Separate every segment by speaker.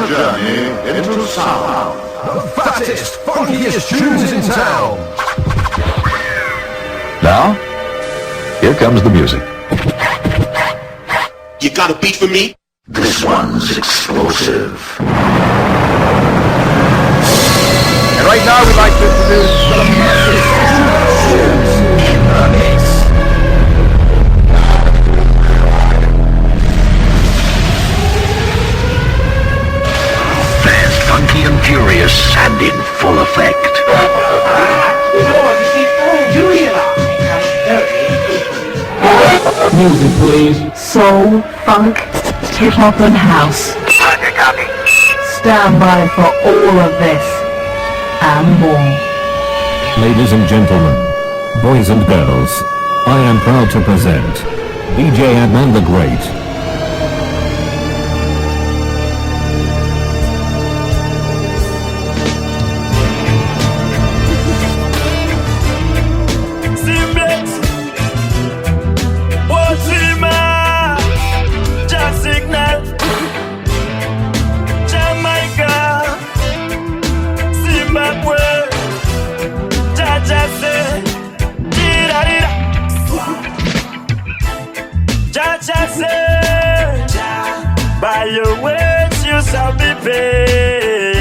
Speaker 1: a journey into sound.
Speaker 2: The fattest, funkiest tunes in town.
Speaker 3: Now, here comes the music.
Speaker 4: You got a beat for me?
Speaker 1: This one's explosive.
Speaker 2: And right now we'd like to introduce the massive tunes in the mix.
Speaker 1: Fast, funky and furious and in full effect.
Speaker 5: Music, please. Soul, funk, hip-hop and house. Stand by for all of this and more.
Speaker 6: Ladies and gentlemen, boys and girls, I am proud to present DJ Adnan the Great.
Speaker 7: By your words you shall be paid.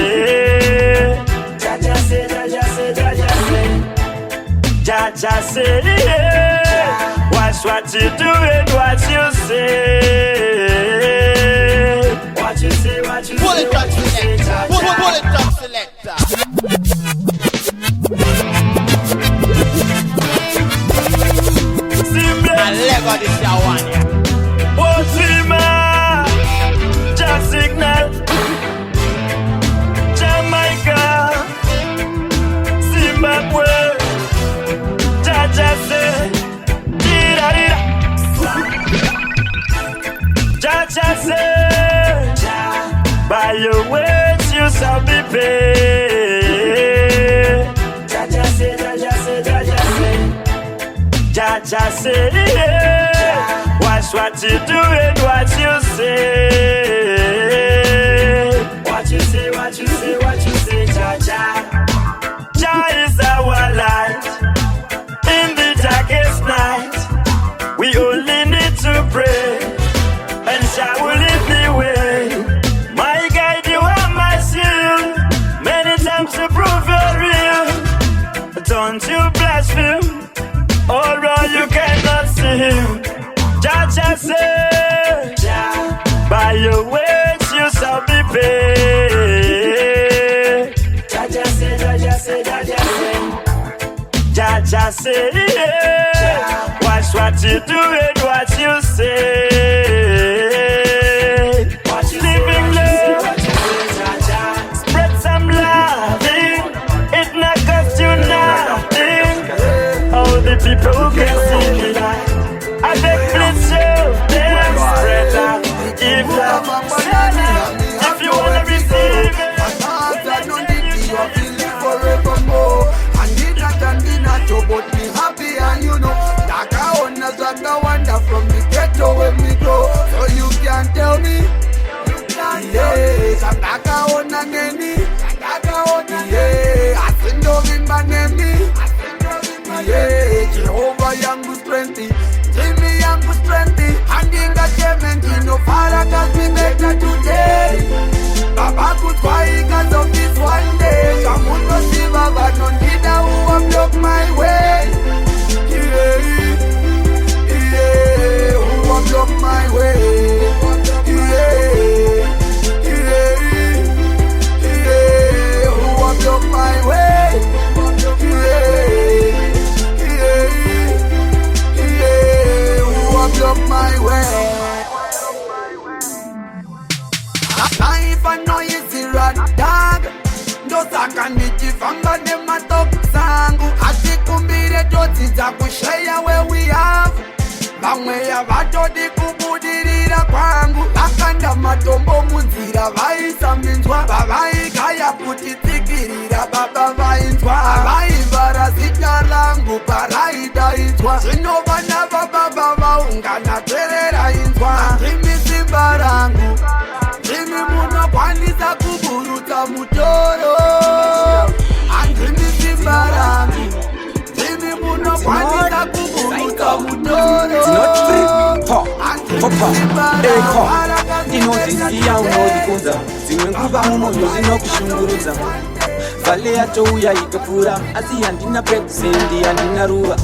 Speaker 7: Jaja say, Jaja say, Jaja say. Jaja say, yeah. Watch what you do and what you say. What you say, what you say.
Speaker 8: Pull it up, selector. Pull it up, selector. I lego this one, yeah.
Speaker 7: Signal, Jamaica, Zimbabwe, Jaja say, Jaja say, by your words you shall be paid. Jaja say, Jaja say, Jaja say, Jaja say, yeah. Watch what you do and what you say. What you say, what you say, what you say, Jaja. Jah is our light in the darkest night. We only need to pray, and Jah will lead the way. My guide, you are my shield. Many times to prove you're real. Don't you blaspheme, although you cannot see him. Jaja say, by your words you shall be paid. Jaja say, Jaja say, Jaja say. Jaja say, yeah. Watch what you do and what you say. Living love, spread some loving. It not cost you nothing. All the people who can see the light. I beg please show them spread love. Give love, send love. If you wanna receive it,
Speaker 8: you are feeling forevermore. And the that and the nacho, but me happy and you know that I wanna the wonder from the ghetto when we grow. So you can tell me, yes, I'm like I wanna name yeah, I send over in my name, yeah, Jehovah yangu strength. Jimmy yangu strength, handinga judgment, no father can be better today. Baba could buy because of this one day. Someone will see Baba, no leader who will block my way. Yeah, yeah, who will block my way. Yeah, yeah, yeah, who will block my way. Yeah, yeah, who will block my way. Life and noise rat dog. Ndosaka ndichifamba nematok zangu. Atikumbire toti za kushare where we have. Vamwe ya vatodi kubudirira kwangu. Vakanda matombo munzira vaisa minzwa. Vavaigaya kuti tsikirira baba vainzwa. Vaivara zita rangu paraidaidzwa. Zvinova navababa vaungana terera inzwa. Ndimi simba rangu. Ndimi muno munokwanisa kuburuta mutoro andimi simba rangu ndimi munokwanisa kuburuta mutoro
Speaker 4: ndinozisiya unozikunza dzimwe nguva mumwoyo zinokushungurudza vale yatouya ikapfuura asi handina pekusendi handina ruva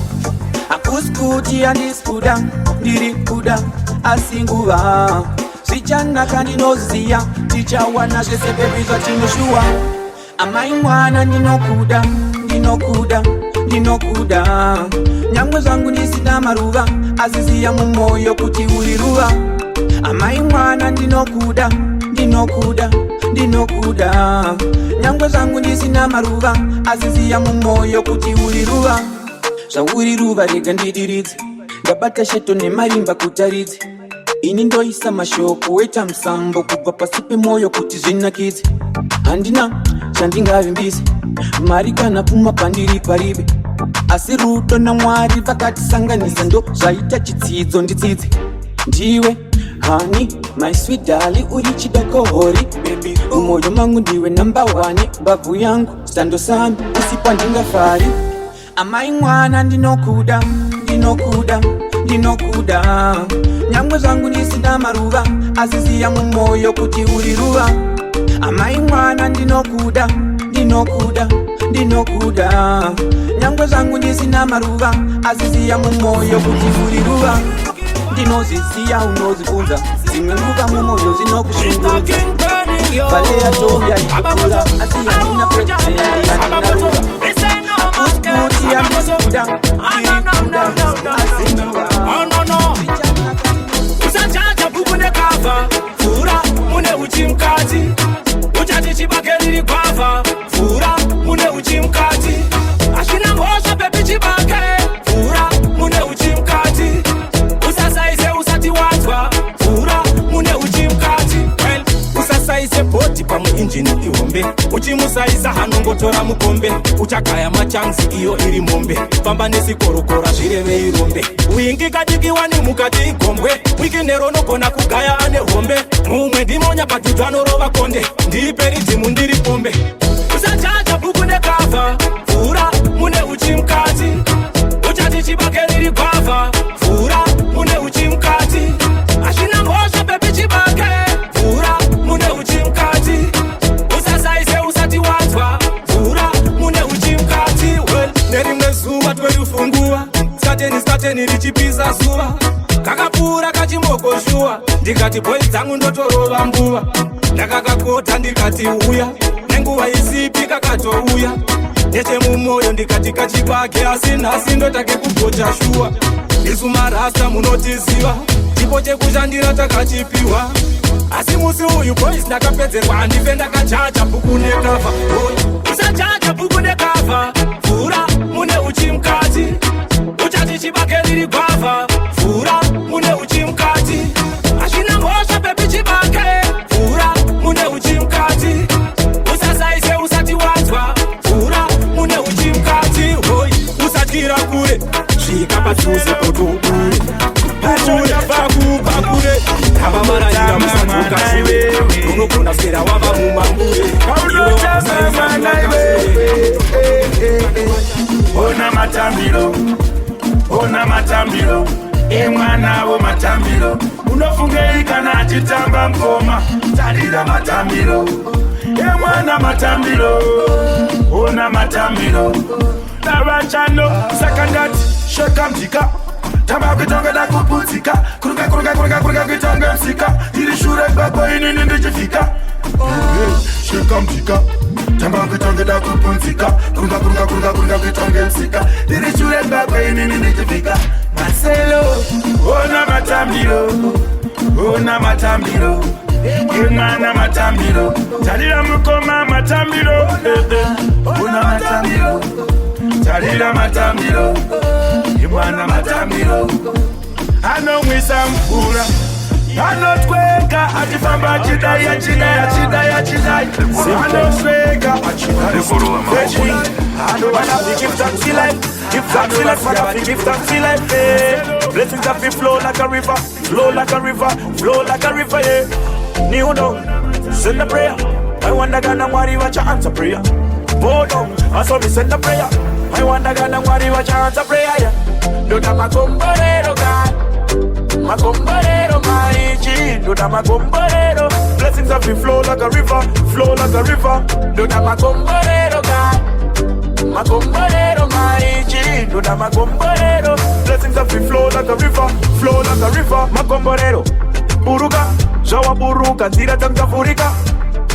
Speaker 4: hakusi kuti handisi kuda ndiri kuda asi nguva zvichanaka ndinoziya tichawana zvese pepi zvatinoshuwa amai mwana ndinokuda ndinokuda ndinokuda nyangwe zvangu ndisina maruva aziziya mumwoyo kuti uri ruva amai mwana ndinokuda ndinokuda ndinokuda nyangwe zvangu ndisina maruva aziziya mumwoyo kuti uri ruva zvauri ruva rega ndidiridze ndabata sheto nemarimba kutaridze ini ndoisa mashoko weta musambo kubva pasi pemwoyo kuti zvinakidze handina chandingavimbise mari kana pfuma pandiri paribe asi rudo naMwari vakatisanganisa ndo zvaita chitsidzo nditsidze ndiwe hani my sweet darling uri chidokohori baby umwoyo mangu ndiwe number 1 babu yangu stando sami usipa ndingafari amai mwana ndinokuda ndinokuda ndinokuda nyangwe zvangu ndisina maruva aziziya mumwoyo kuti uri ruva amai mwana ndinokuda ndinokuda ndinokuda nyangwe zvangu ndisina maruva aziziya mumwoyo kuti uri ruva ndinozisiya unozikunza dzimwe nguva mumwoyo zinokushungurudza vale yatouya ikapfuura asi handina pekusendi handina ruva akuti handisikuda ndiri kuda asi nguva
Speaker 7: usachacha buku nekava fura mune uchi mukati uchati chibage riri kwava fura mune uchi mukati ashina ngosha pepi chibage fura mune uchi mukati usasaise usati wadzwa fura mune uchi mukati usasaise bhoti pamuinjini ihombe uchimusaisa hanongotora mukombe uchagaya machansi iyo iri mombe famba nesikorokora zvireve irombe uingikadikiwa nemukati igombwe wikinero nogona kugaya ane hombe mumwe ndimonya padhudhu anorova konde ndipe ridhimu ndiri pombe usachacha buku nekava fura mune uchi mukati uchati chibage riri kwava fura mune uchi mukati ashina ngosha pepi chibage fura mune uchi mukati usasaise usati wadzwa fura mune uchi mukati nerimwe zuva twerifungua skateni richipisa zuva kakapfuura kachimogoshuwa ndikati bhoi dzangu ndotorova mbuva ndakakakota ndikati uya nenguva isipi kakatouya nechemumwoyo ndikati kachibage asi nhasi ndotake kugocha shuwa isu marasta munotiziva chipo chekushandira takachipiwa asi musi uyu boys ndakapedzerwa handife ndakachacha buku nekava usachacha buku nekava fura mune uchi mukati uchati chibage riri gwava fura mune uchi mukati ashina ngosha pepi chibage fura mune uchi mukati usasaise usati wadzwa fura mune uchi mukati hoi usatira kure svika padhuze potokure pakure avamaranyira musadzokashure unogona sera wava mumambure
Speaker 9: ona matambiro ona matambiro emwanawo matambiro unofungei kana achitamba mkoma tarira matambiro emwana matambiro ona matambiro davachano sakandati shekamjika tamba kutonga kuputsika kuruka kutonga msika iri shure kwako inini ndichifika shekamjika tamba kutonga kuputsika kuruka kutonga msika iri shure kwako inini ndichifika Marcelo ona matambiro imana matambiro tarira mukoma matambiro ona matambiro tarira matambiro imana matambiro anomwisa mvura anotweka achifamba achidai anosweka blessings that flow like a river, yeah. New know,
Speaker 7: send a prayer. I wonder God and worry what you answer prayer. Hold on, I saw me send a prayer. I wonder God and worry what you answer prayer. Yeah. Do da macomborero God, macomborero my do da macomborero. Blessings have been flow like a river, flow like a river. Do da macomborero God, macomborero my do da macomborero. Blessings have been flow like a river, flow like a river. Macomborero, buruka, jawa buruka, zira tamtafurika.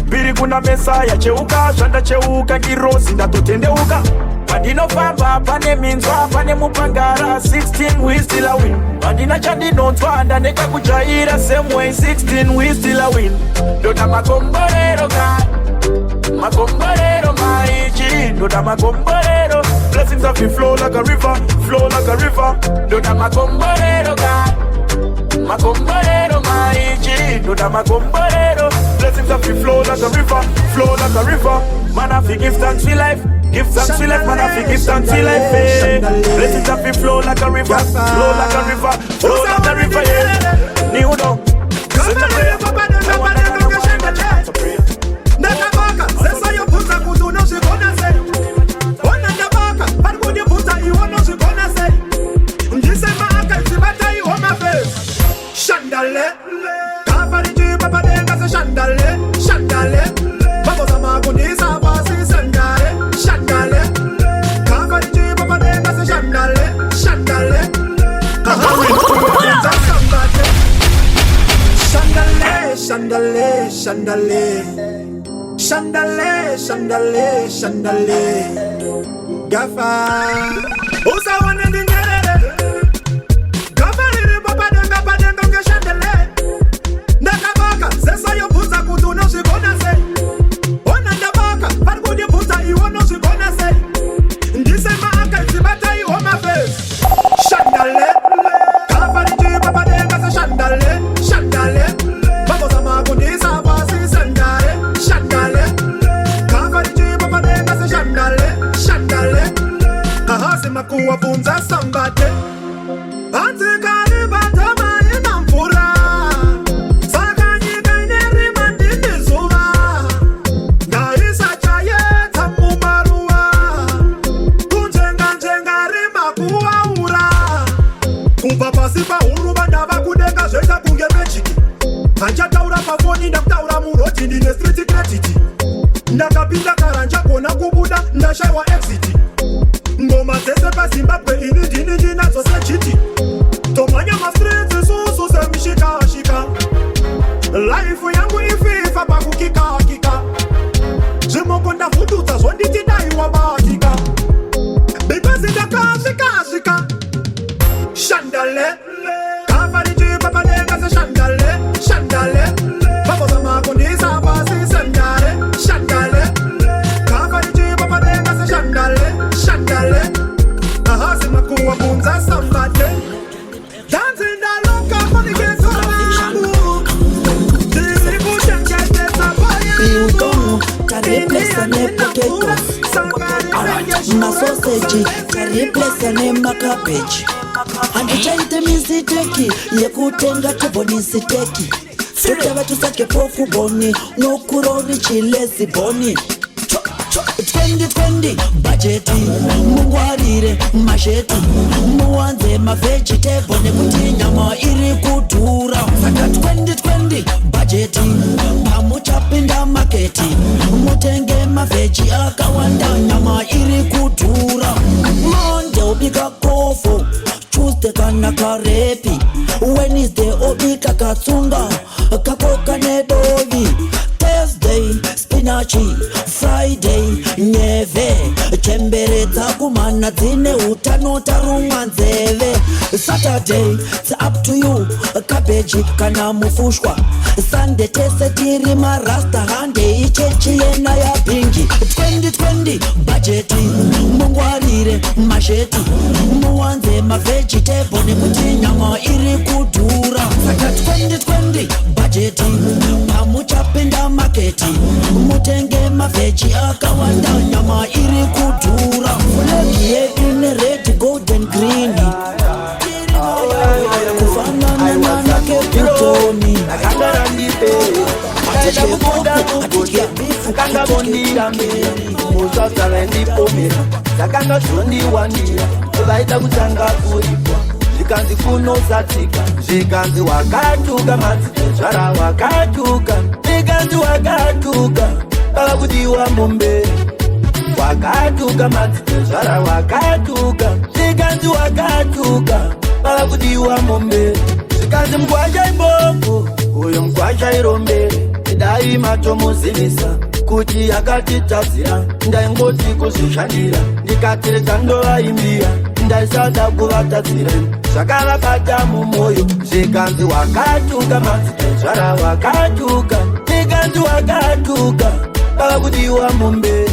Speaker 7: Biri kuna mesa ya cheuka, shanda cheuka, kirosi na tutendeuka. Pandino famba, pane minzwa, pane mupangara. 16 we still a win. Pandina chandi nontwa, anda neka kujaira. Same way, 16 we still a win. Dona macomborero God, macomborero my Dona macomborero. Blessings have been flow like a river, flow like a river. Dona macomborero God, macomborero my Dona macomborero. Blessings have been flow like a river, flow like a river. Man, I fi give thanks for life. Give thanks for life, man, I fi give thanks for life, eh. Blessings have been flow like a river, flow like a river, flow like a river, yeah. New down, send a prayer.
Speaker 10: Nakabaka, sasa yo puta kutu no se kona se. Ona ndabaka, pargo di puta iwo no se kona se. Ndise maaka itibata iwo mafe. Shandale, kafari ji papa denga se shandale, shandale. Babo sama kundisa basi sandale, shandale. Kafari ji papa denga se shandale, shandale. Kahari kuwa sambate. Shandale, shandale, shandale. Shandale, shandale, shandale. Gafa. Usa wana dingere. Gafa iri papa denga nge shandale. Nakabaka, sesa yo puta kutu no shikona se. Ona ndabaka, pargo di puta iwo no shikona se. Ndise maaka itibata iwo mafe. Shandale. Gafa iri papa denga se shandale, shandale. Babo sama kundisa basi sandale, shandale. Shandale, kahasi makuwa funza sambate. Antikari batama inampura. Sakanyi kaineri mandini zuva. Gaisa chaye tamu marua. Kunjenga rima kuwa ura. Kumpapa sipa uru bandava kudenga zeta kunge mechiki. Anja taura pafoni na taura muroti ndine street gratitude. Ndakapinda karanja kona kubuda ndashaiwa exit. Ngoma zese pa Zimbabwe ini nazo sechiti. Tomanya mastreets susu se mishika shika. Life yangu ififa pa kukika. Jimokonda fututa zonditi daiwa bahika. Because ndakashika. Shandale. Kafari ji papa denga se shandale, shandale. Babo sama kundisa basi sandale, shandale. Kafari ji papa denga se shandale, shandale. Ahasi makuwa bunza sambate. Dancing da loka money gets on my Diri kushenge tesa boya.
Speaker 11: Biutono, kariplesa ne potato. Na sausage, kariplesa ne makabeji. Andichaite misiteki yekutenga tobonisiteki. Tutava tusake pofu boni nokurori chilesi boni. 2020 budgeti mungwarire masheti muwanze mavegetable nekuti nyama iri kudhura. Saka 2020 budgeti pamuchapinda maketi mutenge maveji akawanda nyama iri kudhura. Monday ubika kofo, Tuesday kana karepi, Wednesday obika katsunga kakoka nedovi, Thursday spinachi, Friday nyeve, chemberedza kumana dzine utano tarumwa nzeve. Saturday it's up to you, cabbage kana mufushwa. Sunday tese tiri marasta hande ichechi yena ya pingi. 2020 budgeti mungwarire masheti muwanze mavegetable nekuti nyama iri kudhura. Saka 2020 budgeti pamuchapinda maketi mutenge maveji akawanda nyama iri kudhura. Flag yedu ne red, gold and green. Kufanana na nakeputoni. Atenda kukuda ndira mberi musasala ndipomera zakanga zvondiwanira ukaita kutanga kuripwa zvikanzi kunosatika zvikanzi wakatuka madzitezvara wakatuka zvikanzi wakatuka pava kudiwa mumberi wakatuka madzitezvara wakatuka zvikanzi wakatuka pava kudiwa mumberi zvikanzi mugwasha imbongo uyo mugwasha irombere dai matomuzivisa kuti akatitadzira ndaingoti kuzvishandira ndikatireka ndovaimbira ndaisada kuvatadzira zvakavabata mumwoyo zvikanzi wakatuka madzitezvara wakatuka zvikanzi wakatuka pava kudiwa mumberi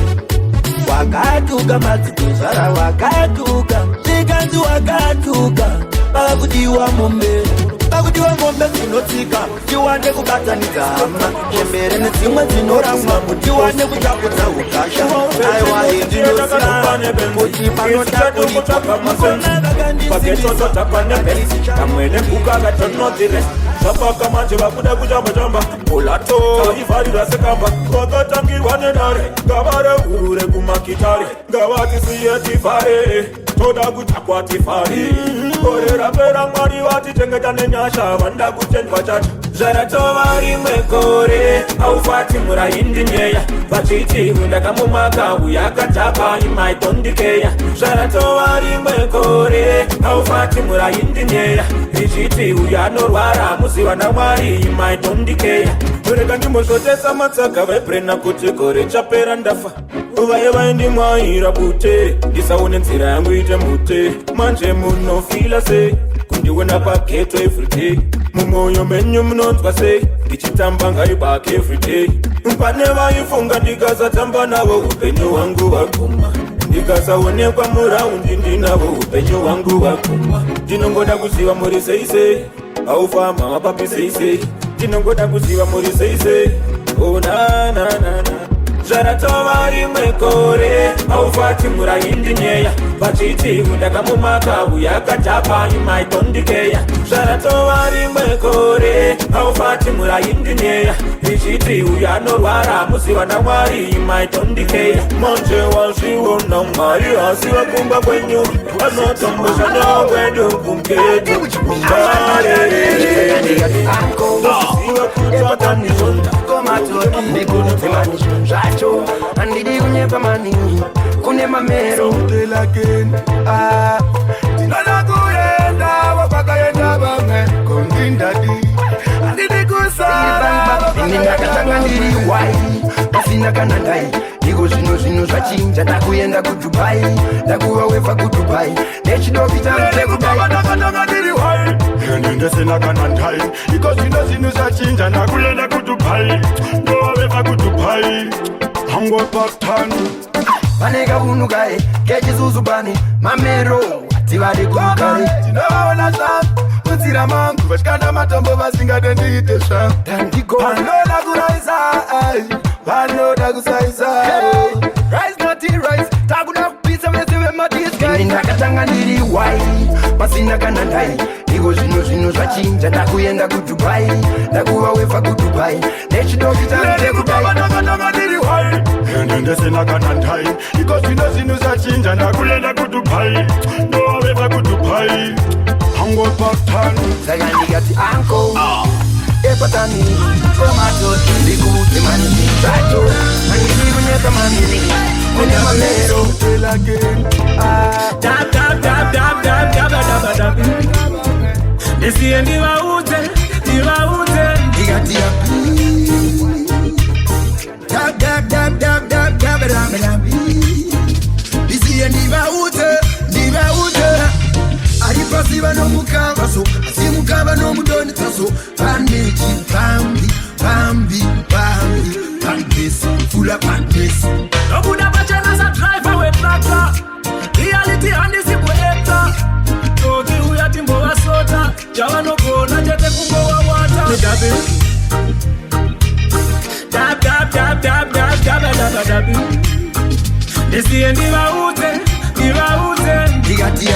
Speaker 11: wakatuka madzitezvara wakatuka zvikanzi wakatuka pava kudiwa mumberi pakudiwa ngombe dzinotsika tiwane kubatanidza hama chembere nedzimwe dzinoramwa mutiwane kutakudza ukasha aiwa kuti
Speaker 7: panotakuipaamwene kukakatonotire zvapaka manje vakuda kuchamba-chamba polato ivharira sekamba vakatangirwa nenare ngavare urure kumakitare ngavatisiye tifare toda kutakwa tifare korera pera mwari vatichengeta nenyasha vanda kuchenjwa chacho zvaratova rimwe kore aufati murayindi nyeya vachiti undakamumaka uya akatapa imaitondikeya zvaratova rimwe kore aufati murayindi nyeya ichiti uya anorwara muziva namwari imaitondikeya mureka ndimbozvotesa matsaka vebrena kuti kore chapera ndafa uvaye vaindimwaira bute ndisaone nzira yangu ite mute manje munofila sei kundiona pageto everyday mumwoyo menyu munonzwa sei ndichitamba ngaibake everyday pane vaifunga ndikasatamba navo upenyu hwangu hwaguma ndikasaonekwa muraundi ndinavo upenyu hwangu hwaguma ndinongoda kuziva muri seisei aufama mapapi seisei ndinongoda kuziva muri seisei onananana zvaratova rimwe kore aufati murayindi nyeya vachiti undakamumaka uya akatapa imaitondikeya zvaratova rimwe kore aufati murayindi nyeya ichiti uya anorwara muziva namwari imaitondikeya manje wazviona mwari asi vakumba kwenyu vanotomboshanda kwedu kumkedu uziva kutatanizonda
Speaker 8: zvacho handidi kunyepa maningi kune mamero ndinoda kuenda vapakaenda vamwe kondindadi handidi kusara ndakatanga ndiri wai pasina kana ndai ndiko zvino zvachinja ndakuenda kudubai ndakuva wefa kudubai nechidokitaekudaiakatanga ndiri wai ndendesina kana ndai iko zvino zvachinja ndakuenda kudubai ndovawefa kudubai hangopatani vaneka unukae kechizuzubani mamero ativari kunukare tinovaona zvangu utsira mangu vatyanda matombo vasingatendiite zvangu vanoda kuraisa vanoda kusaisa takuda kupisa vese vemadiskai ndakatanga ndiri wai pasina kana ndai iko zvino zvachinja ndakuenda kudubai ndakuva wefa kudubai nechidokitaekudaiakatanga ndiri wai ndendesina kana ndai iko zvino zvachinja ndakuenda kudubai ndovawefa kudubai hangopatani saka ndikati anko epatani komatoti ndikuudze manini zvacho handidi kunyeka manini kune mamero
Speaker 7: ndisiye ndivaudze
Speaker 8: ndikati ndisiye ndivaudze ari pasi vanomukavaso asi mukava nomudonitsaso panechi pambesi fula pambesi
Speaker 7: nobuda pachena sa driver wetraka reality handisi kueta toki uyati mbovasota chavanogona chete kungowawata midabi dabi ndisiye ndivaudze
Speaker 8: ndikati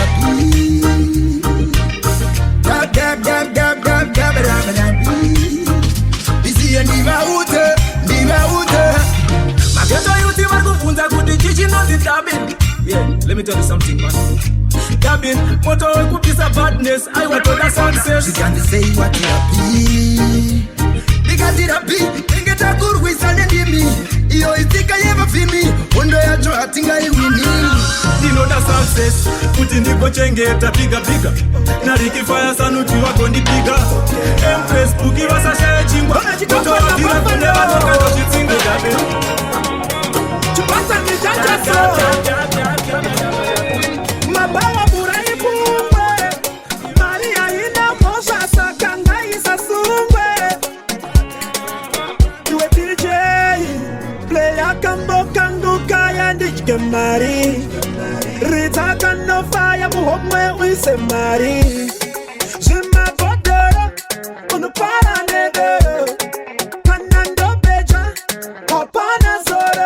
Speaker 8: ndisiye ndivaudze mageto
Speaker 10: let me tell you something, man. Cabin, what I could is a badness. I want to the success.
Speaker 8: She can't say what you be. Because it a be, think it a good with an enemy. Yo, you think I ever feel me? Wonder I try, I think I win.
Speaker 10: You know the success. Put in the coaching get a bigger. Now the fire son who you are going to bigger. Empress, who give us a share chimba. But all the people never know what you think of that.
Speaker 8: Chupasa ni jaja
Speaker 10: Mabawa burai kumwe. Maria ina mosha sakanga isa sungwe. You a DJ. Play a kambo kangu kaya ndijke mari. Rita kano fire muhomwe uise mari. Jima bodoro. Unu para nedoro. Kanando beja. Opana zoro.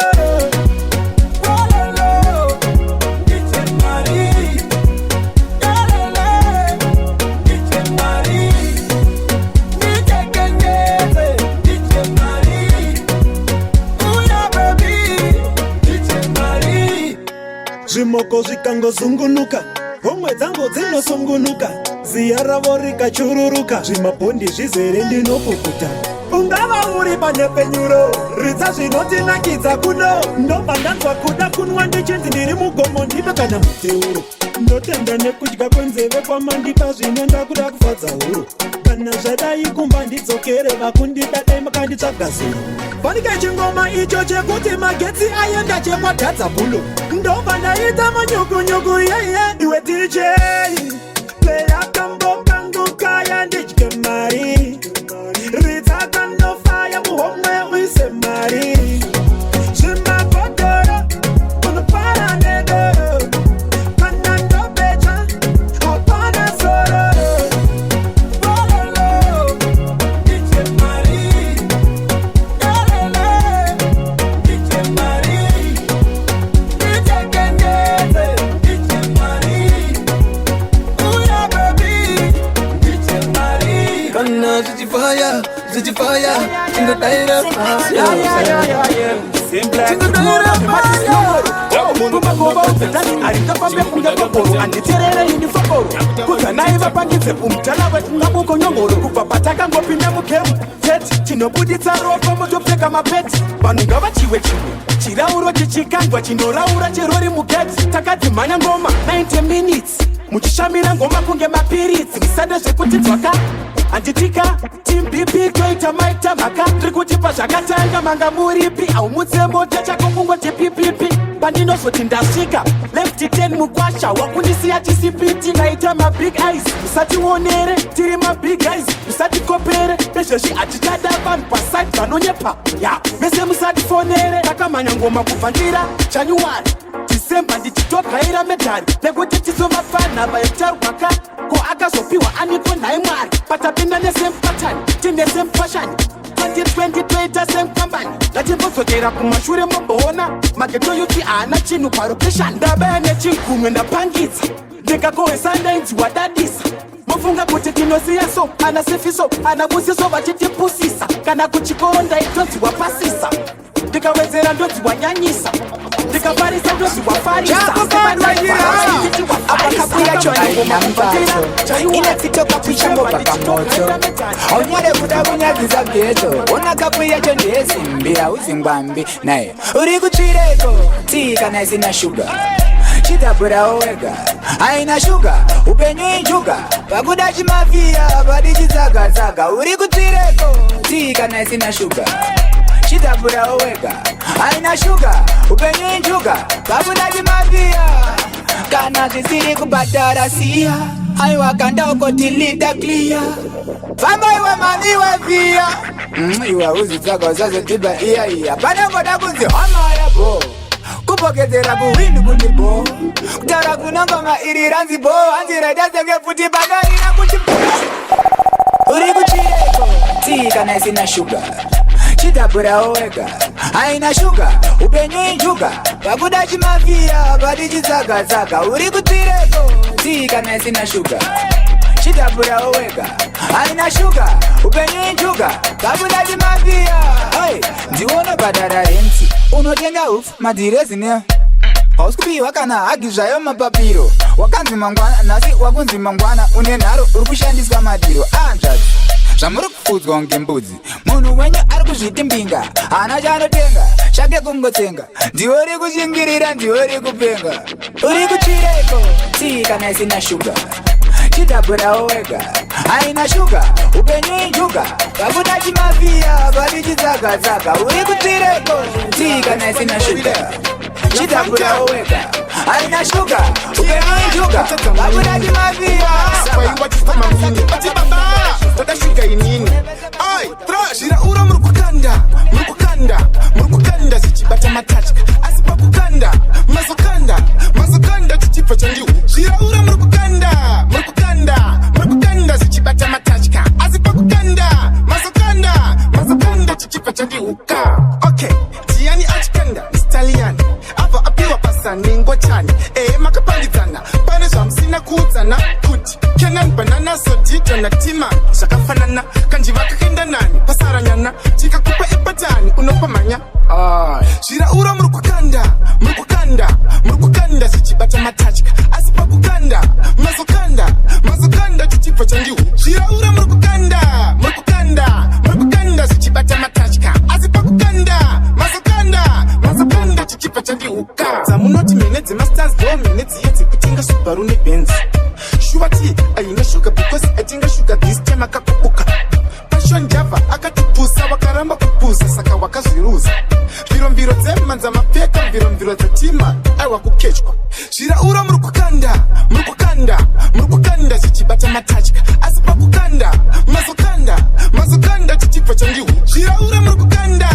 Speaker 10: Zvimoko zvikangozungunuka, homwe dzangu dzinosungunuka, ziya ravo rikachururuka, zvimabhondi zvizere ndinopukuta. Ungava uri pane penyuro, ridza zvinotinakidza kuno, ndobva ndanzwa kuda kunwa ndichinzi ndiri mugomo ndipe kana muteuro. Ndotenda nekudya kwenzeve kwamandipa zvino ndakuda kufadza huro. Kana zvadai kumba ndidzokere vakundida dai makanditsvaga zuro. Panika chingoma icho chekuti magetsi ayenda chekwadhadza bulo. Ndobva ndaita manyukunyuku yeye iwe DJ. Playa kambo kangu kaya ndidye mari. Ridza kano fire muhomwe uise mari. Zvimabhodoro unopara nedoro. Kana ndobeja hapana zoro.
Speaker 8: Fire, in the day of
Speaker 10: anditerere indifokoro kuzanaiva pangidze umtala wetungabuko nyongoro kubva patakangopinda mukemu teti chinobuditsa ropa motopfeka mapeti vanhu ngavachiwe chirauro chichikandwa chinoraura cherori mugeti takadzimhanya ngoma 90 minutes muchishamira ngoma kunge mapiritsi musade zvekuti dzwaka anditika team BP toita maita maka tiri kutipa zvakatanga manga muripi aumutse mota chakongongoti PPP pandinozoti ndasvika left 10 mukwasha wakundisiya tisipiti naita mabig eyes musationere tiri mabig eyes musatikopere nezvezvi hatichada vanhu pasite vanonyepa ya mese musatifonere takamhanya ngoma kubva ndira January December ndichitogaira medhari nekuti tisovafana vaitaurwaka ko akazopiwa aniko nhaye mwari patapinda nesame pattern tine same fashion 2020 toita same company ngatimbozokera kumashure momboona mageto yuti haana chinhu parocation ndabaya nechigumwe ndapangidza ndikakohwesa ndainziwa dadisa mofunga kuti tinosiya so ana sefiso ana busiso vachitipusisa kana kuchikoro ndaitonziwa pasisa ndikawedzera ndonziwa nyanyisa ndikafarisa ndonziwa farisa
Speaker 12: apakakuyacho aina mbatso inafitoka kuchambobva pamoto aunyore kuda kunyadziza geto onakakuyacho ndesimbi hauzingwambi naye uri kutsvireko tii kana isina shuga chidhabhurawo wega aina shuga upenyu injuga pakuda chimavhiya padichitsagatsага uri kutsvireko tii kana isina shuga chidhabhurawo wega aina shuga upenyu injuga pakuda chimavhiya kana zvisiri kubhadhara siya aiwa kanda ukotilida clear famba iwe mami wevhiya iwe uzitsvaga usazodhibha iya panangoda kunzi hama yabo kupokedzera kuwindi kundibo kutaura kunongoma iri ranzibo hanziraita senge futi padaira kuti uri kuchireko tii kana isina shuga chidhabhurawo wega aina shuga upenyu injuga pakuda chimavhiya padichitsagatsага uri kutsvireko tii kana isina shuga chidhabhurawo wega aina shuga upenyu injuga pakuda chimavhiya ndiona bhadhara renzi unotenga ufu madhirezi ne hausipiwa kana hagi zvayo mapapiro wakanzi mangwana nhasi wakunzi mangwana une nharo uri kushandiswa madiro anzvadzi zvamuri kufudzwa ngembudzi munhu wenyu ari kuzviti mbinga hana chaanotenga shake kungotsenga ndiori kushingirira ndiori kupenga uri kuchireko tii kana isina shuga chidhabhurawo wega haina shuga upenyu injuga vakuda chimavhiya vadichidzagadzaka uri kuchireko tii kana isina shuga chidhabhurawo wega haina shuga upenyu injuga vakuda chimavhiya
Speaker 9: tadashuga inini ai zhira ura muri kukanda zichibata matachka asi pakukanda mazokanda chichibva chandihu zhira ura muri kukanda zichibata matachka asi pakukanda mazokanda chichibva chandihuka okay tiani achikanda mstaliani abva apiwa basa nengochani makapangidzana pane zvamusina kuudzana kuti kenan banana sodito na tima zvakafanana kanjiva kakaenda nani pasaranyana tikakupa epatani unopamhanya zvira ura muri kukanda zichibata matachka asi pakukanda mazokanda chichibva chandihu zvira ura muri kukanda zichibata matachka asi pakukanda mazokanda chichibva chandihuka dzamunoti mene dzemastars do mene dziye dzekutenga subaru nebenzi shuvati aina shuga because atenga shuga this time akakubuka passion java akatipusa wakaramba kupusa saka wakazviruza mviromviro dzemanza mapfeka mviromviro dzetima aiwa kukechwa zvira ura muri kukanda zichibata matachka asi pakukanda mazokanda chichibva chandihu zvira ura muri kukanda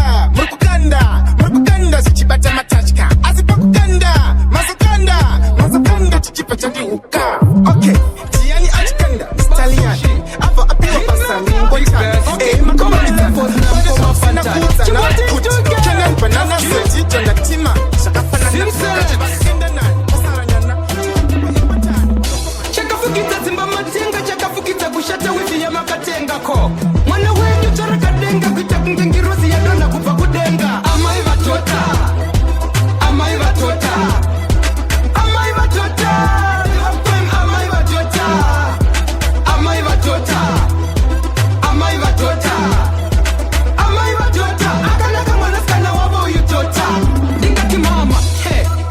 Speaker 9: zichibata matachka asi pakukanda mazokanda chichibva chandihuka okay tiani achikanda mstaliani abva apiwa basa nengochani makapangidzana kuudzana kuti kenan banana sodito na tima zvakafanana vakaenda nani pasaranyana
Speaker 13: chakafukidza dzimba matenga chakafukidza kushata wifi yamakatengako mwana wenyu charakadenga kuita kunge ngirozi yadonha kubva kudenga amai vatota akanaka mwanasikana wavo uyu tota ndingati mama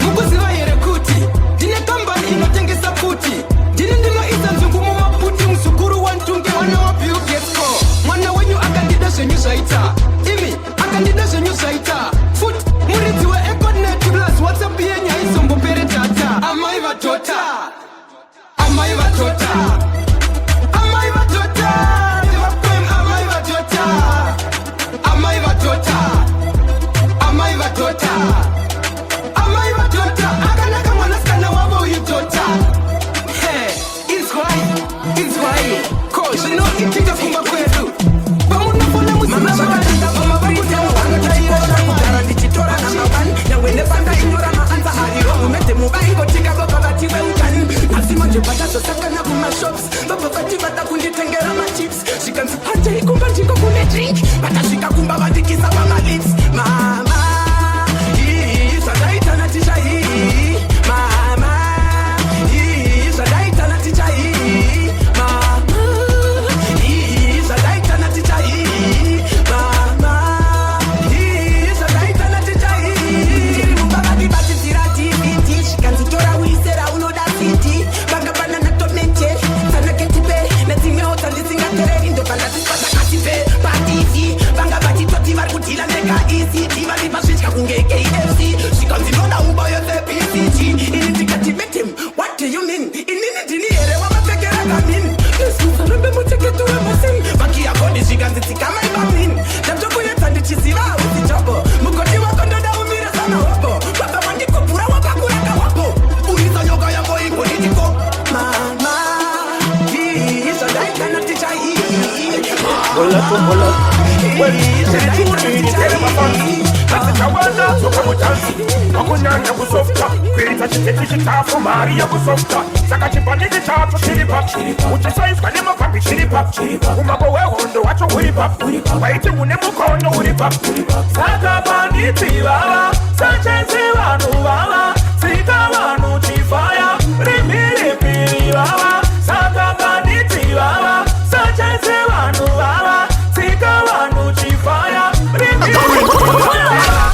Speaker 13: mukuziva here kuti ndine kambani inotengesa futi ndini ndinoisa nzungu mumaputi muzukuru wantunge wana wabill getsko mwana wenyu akandida zvenyu zvaita imi akandida zvenyu zvaita futi muridzi weecodnet plus whatsapp yenyu aizombopere data amai vatota akanaka mwanasikana wavo uyu tota inzwai ko zvinoitika kumba kwedu pamunofona muzinamavakutavamavakutavanotaikogara ndichitora namba 1 nyangwe nepanda inyora maanza ariro umete muvaingotika vabhavati veutani asi manje patazosangana kumashops vabhavati vata kunditengera machips zvikanzi panjeikumba ndiko kune drink vatasvika kumba vandikisa vamalips mama zvadaita naticha hii mama zvadaita naticha hii mama zvadaita naticha hii mama zvadaita naticha hii mubavati batidzira dvd zvikanzitora uisera unoda cd vanga vana natomente tanaketipe nedzimwewo dzandisingatereri ndokandatipa takatipe patv vanga vatitoti vari kudhila nekaecd varipa zvidya kunge kfc zvikanzinoda uba yose bcg ini ndikati metem what do you mean inini ndini here wamapfekera kamin esuzarembe muteketu wemasin vakiyakodi zvikanzitsikamai vamin ndatokuyedza ndichiziva usijobo mugodi wako ndoda umire samahobo baba wandikopfura wakakuraka wapo uisa nyoka yako igonitiko mama zvadaita naticha
Speaker 2: Kawana soka mutansi wakunyanya kusofta kwita chiteti chitafu mari ya kusofta saka chipandiki chacho chiripa uchisaiswa nemokambi chiripa umako wehondo wacho uripa waiti une mukono uripa saka panditi vava sachenzi vanhu vava Sika wanu chifaya, rimiri pili wawa, saka banditi wawa, sachese wanu wawa, sika wanu chifaya, rimiri pili wawa.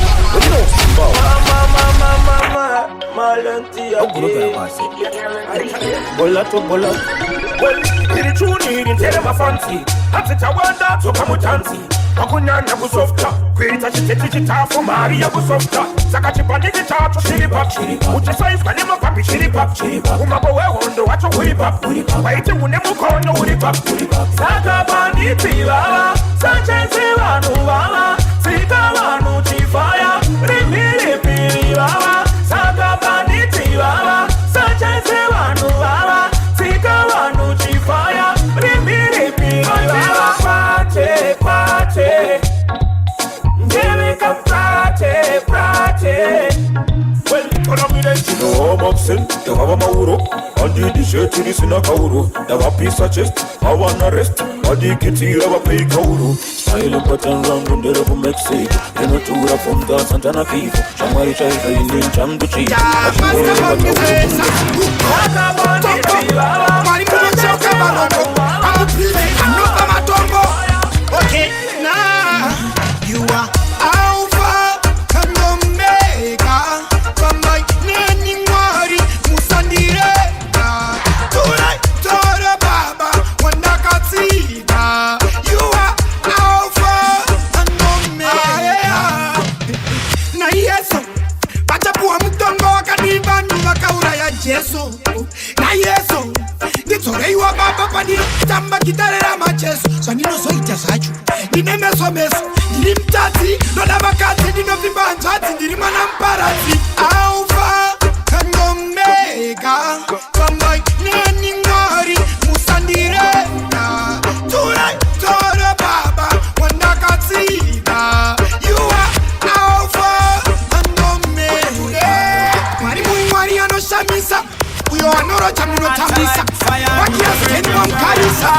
Speaker 2: Well, ili chuni ntere mafansi Atita wanda toka mutansi Wakunyanya kusofta Kwita chiteti chitafu Maria kusofta Saka chipandi chitatu Chiripap Uchisaifu kani mapambi chiripap Umabo wehondo wacho uripap Waiti une mukono uripap Saka banditi wawa Sanchezi wanu wawa Sika wanu chifaya Rimiri pili wawa Saka banditi wawa Sanchezi wanu wawa Sika wanu chifaya Rimiri pili wawa Pate, pate Ngeweka pate, pate Well, konamidenti no boxing Dawa mauro Andi disheti nisina kauro Dawa pisa chest Hawana rest Adi kitira wapei kauro Style pattern round Ndere from Mexico Eno tura from the Santana Fifa Shamari chai in Chambu Chief Ashimori Wata Waka Banditi Wawa Mari Mucho Kabalongo I'm a pretty Anova Matombo Okay, now You are Alpha and Omega From my name Wari Musandireka Turai Tora Baba Wandakatsiga You are Alpha and Omega Na Yesu Pachapua Mutongo Wakadiva Nuva Kaura ya Jesu Na Yesu Nitoreiwa Baba Paniro Tamba Kitarera Machesu Sanino Soita Sachu Nineme Somesu Nilimtati Nola Bakati Nino Vimbanzati Nirimana Mparati Alpha and Omega Kambai Neni Ngari Musandireka Turai Tora Baba Wandakatsiga You are Alpha and Omega Mari Mui Mari Ano Shamisa Uyo Anoro Chamuno Tamisa Wakia Steni Mkarisa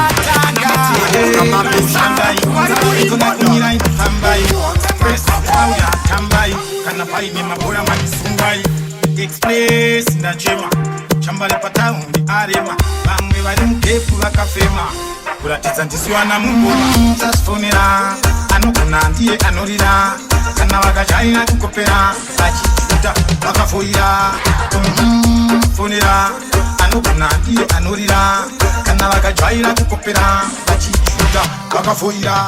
Speaker 2: Mari Mui Mari
Speaker 9: Tambai, Auya Tambai, Kanapai Mabura Manisumbai, Express na Chema, Chambale Pataundi Arema, Bamwe Varim Kepu Vakafema, Kuratiza Ndisiwa na Mungoma, Zasfonera, Anokunandie Anorira, Kanawaka Jaina Kukopera, Achituta, Wakafoira, Fonera, Anokunandie Anorira, Kanawaka Jaina Kukopera, Achituta, Wakafoira,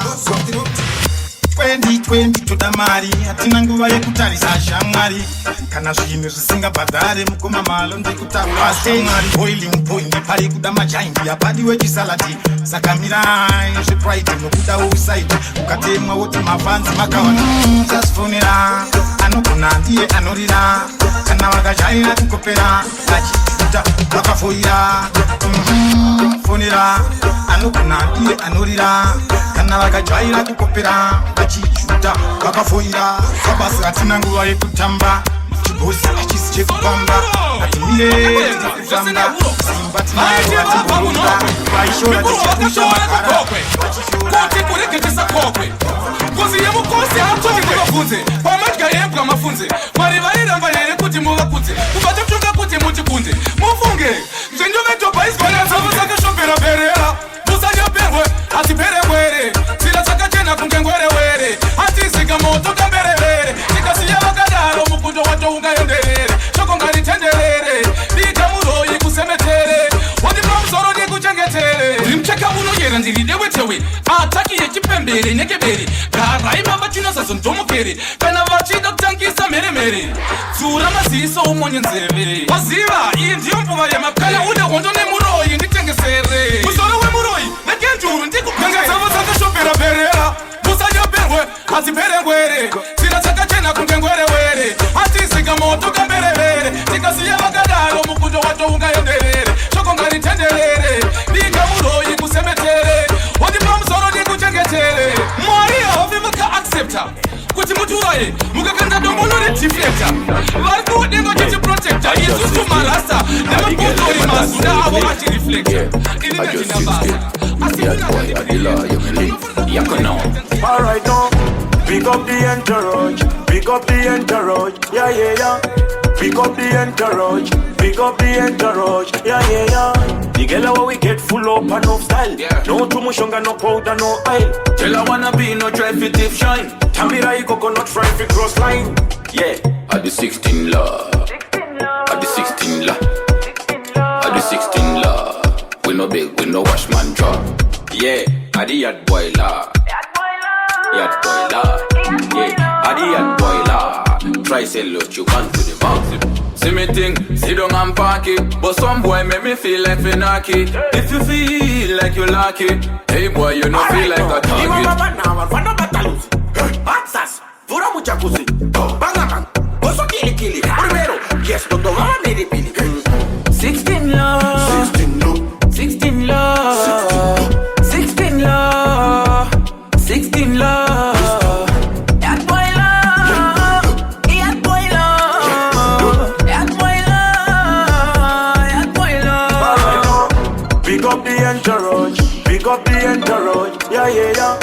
Speaker 9: 2020 tudamari atina nguva yekutarisa shamwari kana zvinhu zvisingabhadhare mukoma malo ndekutaura shamwari boiling point pari kuda majaindi yapadi wechisalati saka mirai zvepride nokuda weusaidi ukatemwa woti mafanzi makawana zasfonera anogona ndiye anorira kana vakajaira kukopera achijuta vakafoira fonera anogona ndiye anorira kana vakajaira kukopera achijuta vakafoira sabasi hatina nguva yekutamba chibosi hachisi chekupamba hatimire kutamba simba tinayo hatiburunda vaishora tichikusha makara
Speaker 14: kuti kureketesa kokwe ngozi yemukosi hatoti muvafunze pamadya ebwa mafunze mwari vairamba here kuti muvakudze kubva totunga kuti mutikunze mufunge zvenyovetoba izvanazavo zakashopera berera musanyoperwe hatiperewere tsira dzakachena kunge ngwerewere hatizika moto kamberevere tikasiya vakadaro mukundo watoungaenderere shoko ngarithenderere dika muroyi kusemetere wodipamusoro nekuchengetere rimcheka unoyera ndiridewetewe ataki yechipembere nekeberi garai mavachinozazondomukeri kana vachida kutangisa mheremhere dzura maziso umonye nzeve waziva iyi ndiyo mvuva yemakaya une hondo nemuroyi nditengesere musoro wemuroyi nekenjuru ndikugangazavo dzakashopera berera musanyoperwe hadziperengwere tsira dzakachena kunge ngwerewere hatizika moto kamberevere tikasiya vakadaro mukundo watoungaenderere shoko ngarithenderere dika muroyi kusemetere wodipamusoro ndikuchengetere mwari havi mukaaccepta kuti muturaye mukakanda dombono rediflecta vari kudengo chichiprotecta isusu marasta nemabotori mazunda avo achireflecta ini ndachina basa
Speaker 2: Alright now, pick up the entourage, yeah, yeah, yeah. Pick up the entourage, pick up the entourage. Yeah, yeah, yeah. The girl how we get full up and no style. Yeah. No too much sugar, no powder, no oil. Tell her wanna be no dry fit if shine. Tamira coconut fry fi cross line. Yeah.
Speaker 15: At the 16 law. At the 16 law. At the 16 law. We no big, we no wash man draw. Yeah. At the yard boy law. Yard boy law. Yeah. At the yard boy law. Try sell what you want to the mouth. See me thing, sit down and park it. But some boy make me feel like finaki. If you feel like you like it, hey boy, you don't feel like a target.
Speaker 2: Access, fura mucha cusi. Bangaman, oso kili kili. Primero, yes, don't go on the pili.
Speaker 4: 16 law.
Speaker 2: 16 law.
Speaker 4: 16 law. 16 law. 16 law.
Speaker 2: Pick up the entourage, yeah, yeah, yeah.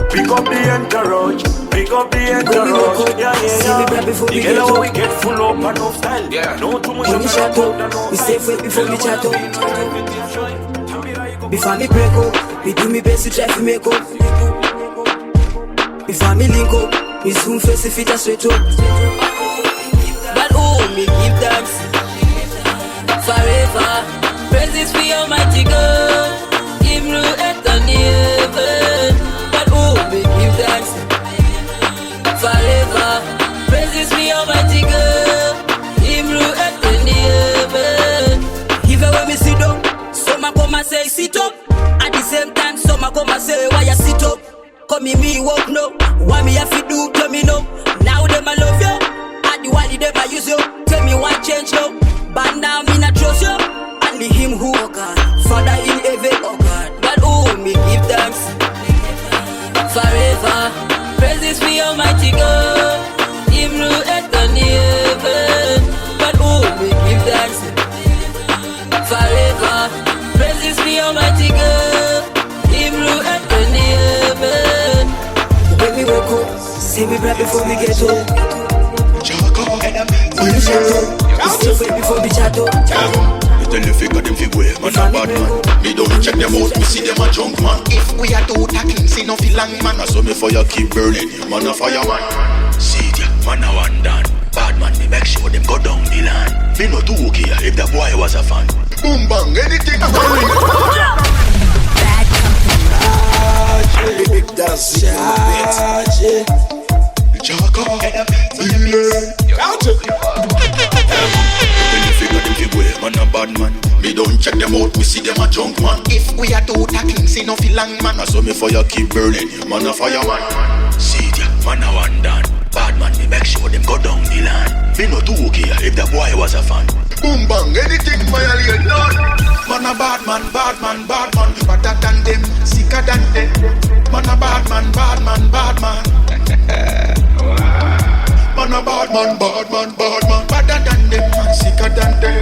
Speaker 2: Pick up the entourage, pick up the entourage, yeah, yeah, yeah. The girl how we get full up and no style. Yeah. No too much.
Speaker 13: In the chateau, we stay wait before the chateau. Before me break up, me do me best to try to make up. Before me link up, me zoom face if it a sweat up. But oh, me give thanks forever. Praises for Almighty God. Him rule earth and heaven. But oh, me give thanks forever. Praises for Almighty God. Him rule earth and heaven. Even when me sit down, some a come and say sit up. At the same time, some a come and say why you sit up. Come in me walk no. What me have to do, tell me no. Now them I love you. At the wally them I use you. Tell me why change no. But now me not trust you. Only him who, oh God, Father in heaven, oh God. But oh, me give thanks forever. Praises for Almighty God. Him rule earth and heaven. But oh, me give thanks forever. Praises for Almighty God. Him rule earth and heaven. When we woke up, see me right before we get home. In the chateau, we still wait before the chateau.
Speaker 1: Tell you figure them fi way, man a bad man. Me don't check them out, me see them a junk man. If we a do tackling, see no fi long man. I saw me fire keep burning, man a fireman. See ya, man a one done. Bad man, me make sure them go down the line. Me no too okay if the boy was a fan. Boom bang, anything going.
Speaker 13: Bad company.
Speaker 9: Big dance,
Speaker 1: Jacka, man a bad man. Me don't check them out, me see them a junk man. If we a do tackling, see no fi long man. I saw me fire keep burning, man a fireman. See ya, man a one done. Bad man, me make sure them go down the line. Me no too okay if the boy was a fan. Boom bang, anything violate none. Man a bad man, bad man, bad man. Better than them, sicker than them. Man a bad man, bad man, bad man. Man a bad man, bad man, bad man. Better than them, sicker than them.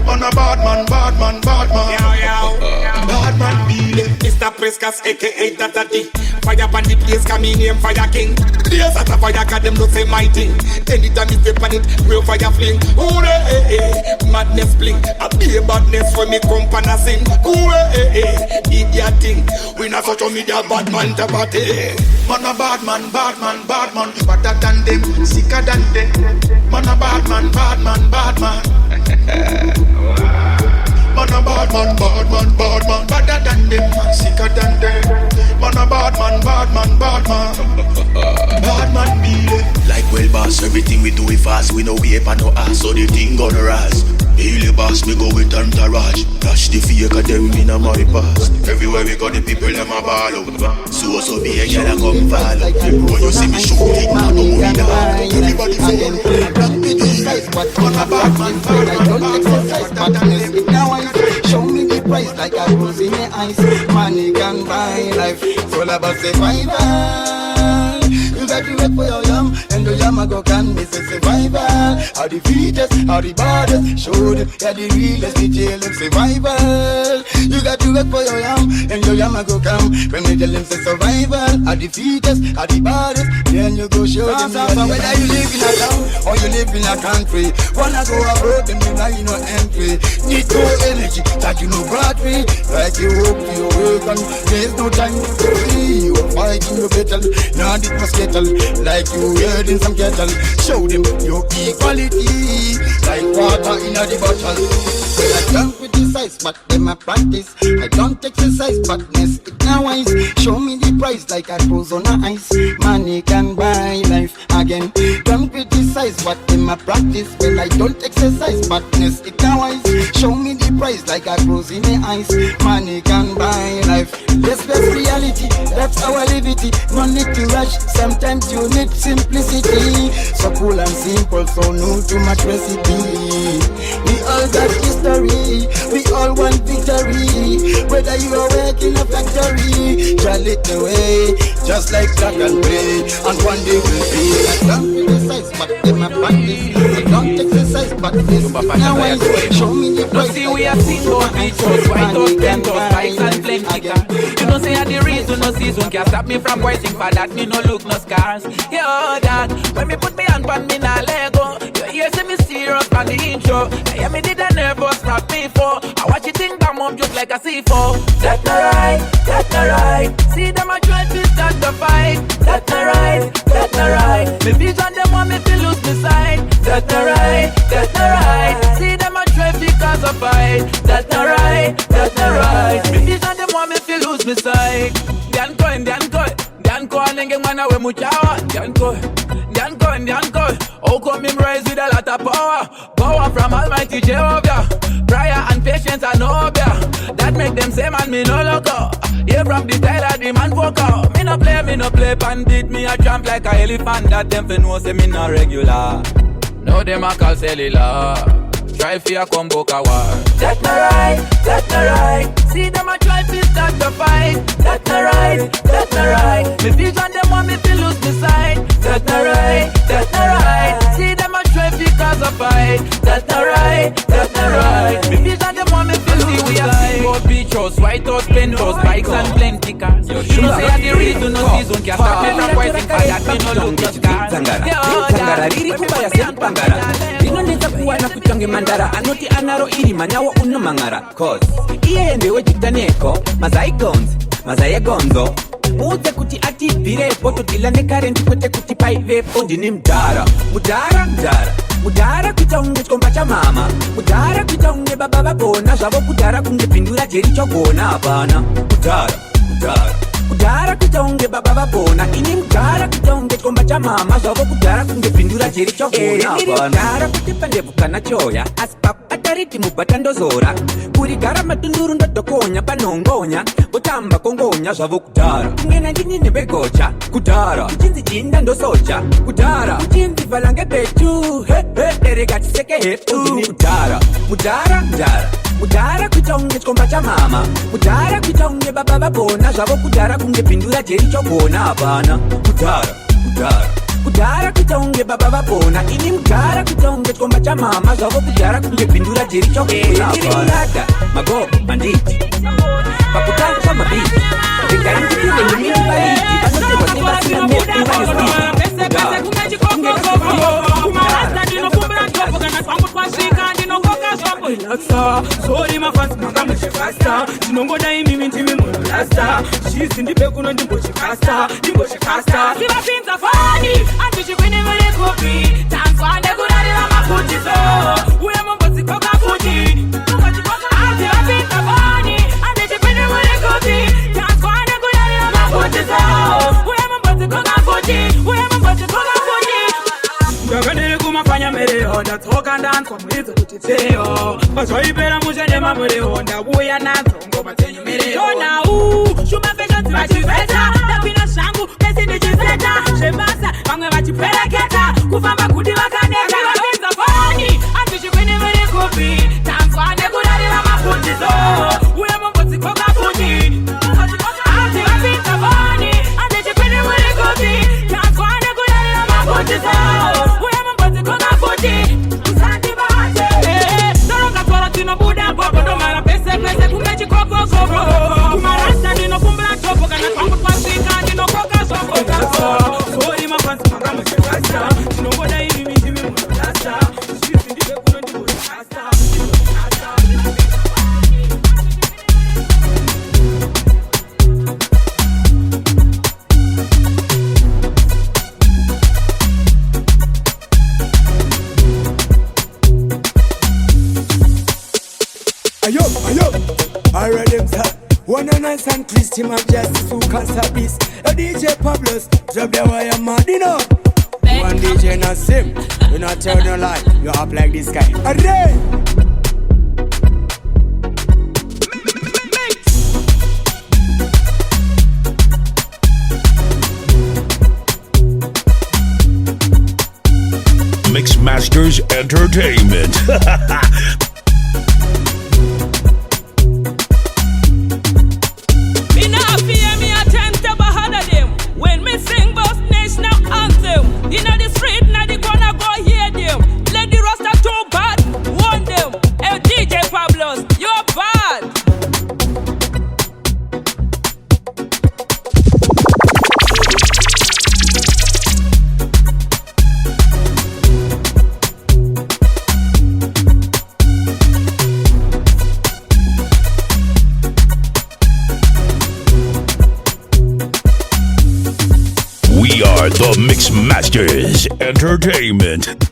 Speaker 1: Man a bad man, bad man, bad man. Bad man, be them.
Speaker 2: Mr. Prescas, aka Daddy. Fire pan the place, come in name Fire King. Blaze at a fire, cause them no say my thing. Anytime you step on it, real fire fling. Ooh, madness bling. A be a badness for me, come pan a sing. Ooh, idiot thing. We not such a media bad man to party.
Speaker 1: Man a bad man, bad man, bad man. Better than them, sicker than them. Man a bad man, bad man, bad man. Man a bad man, bad man, bad man. Better than them, sicker than them. Man a bad man, bad man, bad man. Bad man be there. Like well boss, everything we do it fast. We no wape and no ass, so the thing gonna rise. Daily boss, we go with entourage. Dash the fake of them in a my past. Everywhere we go, the people them a ball out. So be a girl a come follow. When you see me shooting, I don't move it down. Everybody fall. Man a bad man, bad man, bad man.
Speaker 11: Now I show me the price like I was in the eyes. Money can buy life. So I about survival. You got to wait for your yam, and the yam a go can miss a survival. How the fittest, how the baddest, show them, yeah the realest, the jail them survival. You got to work for your yam, and your yam go come. When we tell them say survival, are the fittest, are the baddest, then you go show them. Whether you live in a town or you live in a country, wanna go abroad, then you know you no entry. Need no energy, that you know battery. Like you hope to your work and there's no time to free. You are fighting your battle, now it must kettle. Like you heard in some kettle. Show them your equality, like water in a bottle. Well, I don't criticize, but them a practice. I don't exercise, but ness it now wise. Show me the price like I pose on a ice. Money can buy life again. Don't criticize, but them a practice. Well, I don't exercise, but ness it now wise. Show me the price like I pose in the ice. Money can buy life. Yes, that's reality. That's our liberty. No need to rush. Sometimes you need simplicity. So cool and simple, so no too much recipe. We all got history. We all want victory. Whether you are working a factory, just lit the way, just like plug and play. And one day we'll be. I don't criticize, but them a practice. I don't exercise, but this now I show me the price.
Speaker 4: See, we have seen both beaches, white out, tent out, bikes and plenty cars. You know say at the reason no season can't stop me from waiting for that. Me no look no scars. Yo, dad, when me put me hand on me nah let go. You hear say me serious on the intro. I hear me did a nervous not before. I watch it think come up just like a C4. That's not right, that's not right. See them a try to start the fight. That's not right, that's not right. Me vision them want me to lose my sight. That's not right, that's not right. See them a try because of fight. That's not right, that's not right. Me vision them want me to lose my sight. Dan coin, nenge mwana we muchawa. Dan coin. How come him rise with a lot of power? Power from Almighty Jehovah. Prayer and patience are no bear. That make them say man me no loco. Here from the style of the man vocal. Me no play bandit. Me a jump like a elephant. That them fi know say me no regular. No them a call cellular. Try fi a combo war. That's not right, that's not right. See them a try fi start the fight. That's not right, that's not right. Me vision them want me to lose my sight. That's not right, that's not right. See them a try fi cause a fight. That's not right, that's not right. Me vision them want me to lose my sight. Both beaches, white house, penthouse, bikes and plenty cars. You know say at the reason no season can't stop me from waiting for that. Me no look no scars.
Speaker 12: Tangara riri kubaya sempangara. Inoneza kuwa na kutange mandara. Anoti anaro iri manyawo uno mangara. Cause iye ndewe jitaneko Mazaya gonzo Uze kuti ati birepo Tutilane karenti kwete kuti paivepo Ndini mdara Mudara kuita unge chikomba cha mama Mudara kuita unge baba babona Zvavo kudara kunge pindura jeri chogona Hapana Kudara kuita unge baba babona Ini mudara kuita unge chikomba cha mama Zvavo kudara kunge pindura jeri chogona Hapana Mudara kuti pandevuka na choya Aspapu atariti mubatando zora Kurigara matunduru ndotokonya panongonya Botamba kongonya zvavo kudara Kungena ndini nebegocha Kudara Uchinzi jinda ndosocha Kudara Uchinzi valange betu Erega chiseke hepu Ndini Mudara kuita unge chikomba cha mama Mudara kuita unge baba babona Zvavo kudara kunge pindura jeri chogona Hapana Kudara kuita unge baba babona Ini mudara kuita unge chikomba cha mama Zvavo kudara kunge pindura jeri chogona Hapana Magogo banditi Pakutanga kwa mabiti Tengarinti kule ni mimi baliti Basote kwa tiba sina metu Kudara Kumarasta dino kumbra jopo Gana swangu kwa shika dino koka shombo Ilaksa Sorry mafans manga mchifasta Jinongo na imi mintimi munu lasta Shisi ndipe kuno ndimbo chikasta Siva pinza fani Antishi kwini mwili kupi Tanswande kurari la mafutizo Uye mbozi koka fuji Siva pinza fani Antishi kwini mwili kupi Tanswande kurari la mafutizo Uye mbozi koka fuji Ndakaniri kumafanya mereo Ndatoka ndanzwa mwizo kutiteo Vazoipera muchenema mureo Ndabuya nanzo ngoma zenyu mereo Jona Shuma fashion tivachiveta Ndapina shangu pesi ndichizeta Shembasa vamwe vachipereketa Kufamba kuti vakaneka Vapinza fani Antishi kwini mwiri kupi Tanswane kudarira mafutizo Uye mumbozi koka fuji Vapinza fani Antishi kwini mwiri kupi Tanswane kudarira mafutizo Buda bobo no mara pese kumbe chikoko
Speaker 16: Already them say, one a nice and Christy Majesty, who can service. A DJ Pablos, drop the wire mad, you know. One DJ not sim, you not tell no lie, you up like this guy. Array!
Speaker 17: Mixmasters Entertainment.
Speaker 18: Me not fear me attempt to bahada them. When me sing both national anthem, inna the street, inna the corner, go hear them. Let the roster too bad, warn them. Hey DJ Pablos, you're bad.
Speaker 17: We are the Mixmasters Entertainment.